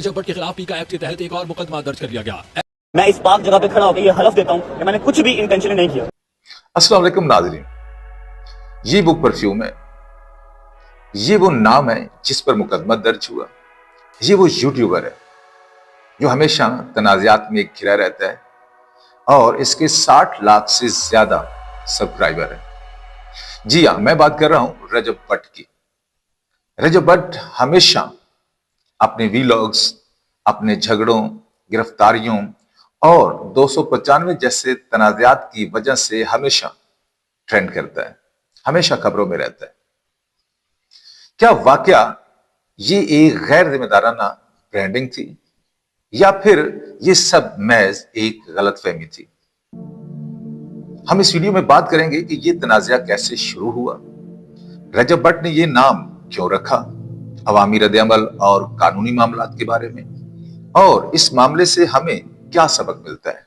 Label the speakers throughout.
Speaker 1: रजब भट्ट के खिलाफ पीका एक्ट के तहत एक और मुकदमा दर्ज कर लिया गया।
Speaker 2: मैं इस पाक जगह पे खड़ा होकर ये हलफ देता हूँ कि मैंने कुछ भी इंटेंशनली नहीं किया।
Speaker 3: अस्सलाम वालेकुम नाज़रीन, ये वो परफ्यूम है, ये वो नाम है जिस पर मुकदमा दर्ज हुआ। ये वो यूट्यूबर है जो हमेशा तनाज़ात में घिरा रहता है और इसके 60 लाख से ज्यादा सब्सक्राइबर है। जी हाँ, मैं बात कर रहा हूं रजब भट्ट की। रजब भट्ट हमेशा अपने वीलॉग्स, अपने झगड़ों, गिरफ्तारियों और 295 जैसे तनाज़ात की वजह से हमेशा ट्रेंड करता है, हमेशा खबरों में रहता है। क्या वाकया ये एक गैर जिम्मेदाराना ब्रांडिंग थी या फिर ये सब महज एक गलतफहमी थी? हम इस वीडियो में बात करेंगे कि ये तनाज़ा कैसे शुरू हुआ, रजब भट्ट ने ये नाम क्यों रखा, अवामी रद्द-ए-अमल और कानूनी मामलात के बारे में, और इस मामले से हमें क्या सबक मिलता है।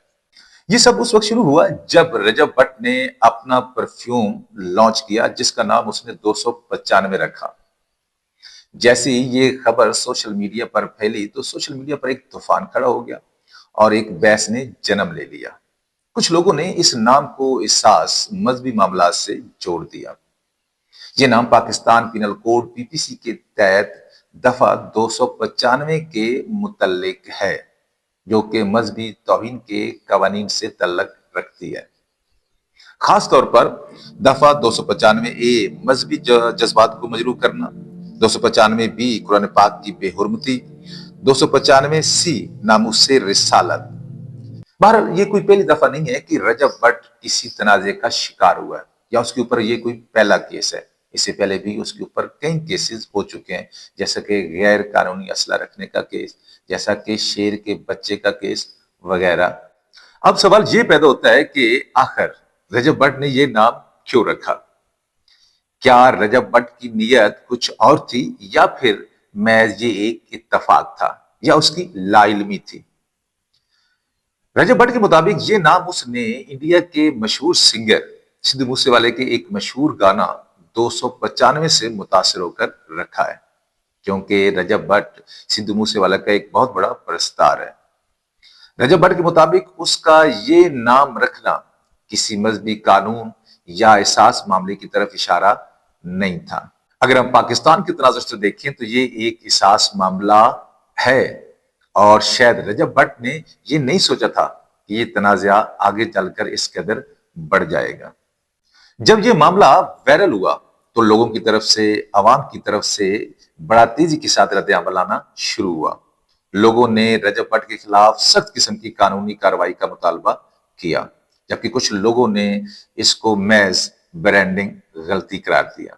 Speaker 3: ये सब उस वक्त शुरू हुआ जब रजब भट्ट ने अपना परफ्यूम लॉन्च किया जिसका नाम उसने 295 रखा। जैसे ही ये खबर सोशल मीडिया पर फैली तो सोशल मीडिया पर एक तूफान खड़ा हो गया और एक बहस ने जन्म ले लिया। कुछ लोगों ने इस नाम को इसास मजहबी मामलात से जोड़ दिया। ये नाम पाकिस्तान पिनल कोड पीपीसी के तहत दफा 295 के मुतल्लिक है, जो कि मजहबी तौहीन के कवानीन से तल्लक रखती है। खास तौर पर दफा 295 ए मजहबी जज्बात को मजरूह करना, 295 बी कुरान पाक की बेहुरमती, 295 सी नामुसे रिसालत। बहरहाल ये कोई पहली दफा नहीं है कि रजब भट्ट किसी तनाजे का शिकार हुआ है या उसके ऊपर ये कोई पहला केस है। इससे पहले भी उसके ऊपर कई केसेस हो चुके हैं, जैसा कि गैर कानूनी असला रखने का केस, जैसा कि शेर के बच्चे का केस वगैरह। अब सवाल ये पैदा होता है कि आखिर रजब भट्ट ने ये नाम क्यों रखा? क्या रजब भट्ट की नीयत कुछ और थी या फिर महज ये एक इत्तफाक था या उसकी लाइल्मी थी? रजब भट्ट के मुताबिक ये नाम उसने इंडिया के मशहूर सिंगर सिद्धू मूसेवाले के एक मशहूर गाना 295 से मुतासिर होकर रखा है, क्योंकि रजब भट्ट सिद्धू मूसेवाला का एक बहुत बड़ा परस्तार है। रजब भट्ट के मुताबिक उसका ये नाम रखना किसी मजहबी कानून या एहसास मामले की तरफ इशारा नहीं था। अगर हम पाकिस्तान के तनाजुर से देखें तो ये एक एहसास मामला है और शायद रजब भट्ट ने ये नहीं सोचा था कि ये तनाज़ा आगे चलकर इस कदर बढ़ जाएगा। जब ये मामला वायरल हुआ तो लोगों की तरफ से, आवाम की तरफ से बड़ा तेजी के साथ रद्द-ए-अमल आना शुरू हुआ। लोगों ने रजब भट्ट के खिलाफ सख्त किस्म की कानूनी कार्रवाई का मुतालबा किया, जबकि कुछ लोगों ने इसको महज ब्रांडिंग गलती करार दिया।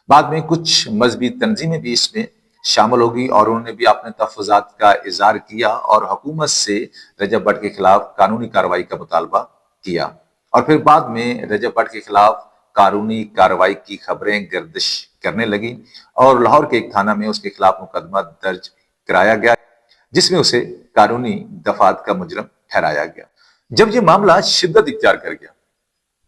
Speaker 3: बाद में कुछ मजहबी तंजीमें भी इसमें शामिल होगी और उन्होंने भी अपने तहफ़्फ़ुज़ात का इज़हार किया और हुकूमत से रजब भट्ट के खिलाफ कानूनी कार्रवाई का मुतालबा किया। और फिर बाद में रजब भट्ट के खिलाफ कानूनी कार्रवाई की खबरें गर्दिश करने लगी और लाहौर के एक थाना में उसके खिलाफ मुकदमा दर्ज कराया गया, जिसमें उसे कानूनी दफात का मुजरम ठहराया गया। जब यह मामला शिद्दत इख्तियार कर गया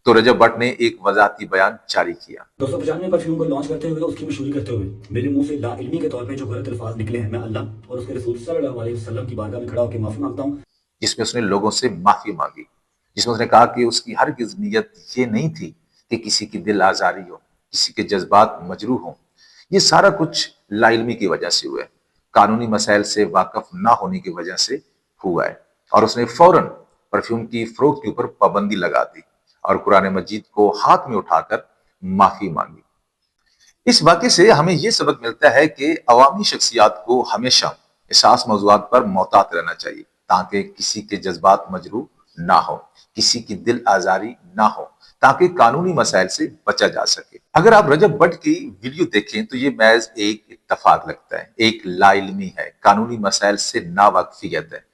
Speaker 3: तो रजब भट्ट ने एक वजाहती बयान जारी किया।
Speaker 4: 295 परफ्यूम को लॉन्च करते हुए उसकी मशहूरी करते हुए मेरे मुंह से लाइल्मी के तौर पे जो गलत अल्फाज निकले हैं, मैं अल्लाह और उसके रसूल सल्लल्लाहु अलैहि वसल्लम की बारगाह में खड़ा होकर माफी मांगता हूं।
Speaker 3: जिसमें उसने लोगों से माफी मांगी, जिसमें उसने कहा कि उसकी हरगिज़ नीयत ये नहीं थी कि किसी की दिल आजारी हो, किसी के जज्बात मजरूह हो। ये सारा कुछ लाइल्मी की वजह से हुआ है, कानूनी मसाइल से वाकफ ना होने की वजह से हुआ है। और उसने फौरन परफ्यूम की फरोख्त के ऊपर पाबंदी लगा दी और कुरान मजीद को हाथ में उठाकर माफी मांगी। इस वाक़े से हमें यह सबक मिलता है कि अवामी शख्सियात को हमेशा एहसास मौज़ूआत पर मोहतात रहना चाहिए ताकि किसी के जज्बात मजरूह ना हो, किसी की दिल आजारी ना हो, ताकि कानूनी मसाइल से बचा जा सके। अगर आप रजब भट्ट की वीडियो देखें तो ये महज एक इत्तफाक लगता है, एक लाइल्मी है, कानूनी मसाइल से नावाकिफियत है।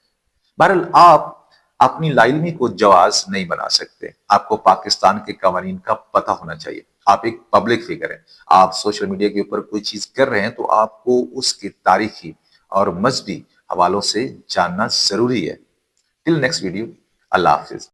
Speaker 3: बहरहाल आप अपनी लाइल्मी को जवाज नहीं बना सकते। आपको पाकिस्तान के कवानीन का पता होना चाहिए। आप एक पब्लिक फिगर हैं, आप सोशल मीडिया के ऊपर कोई चीज कर रहे हैं तो आपको उसके तारीखी और मजहबी हवालों से जानना जरूरी है। टिल नेक्स्ट वीडियो, अल्लाह हाफिज।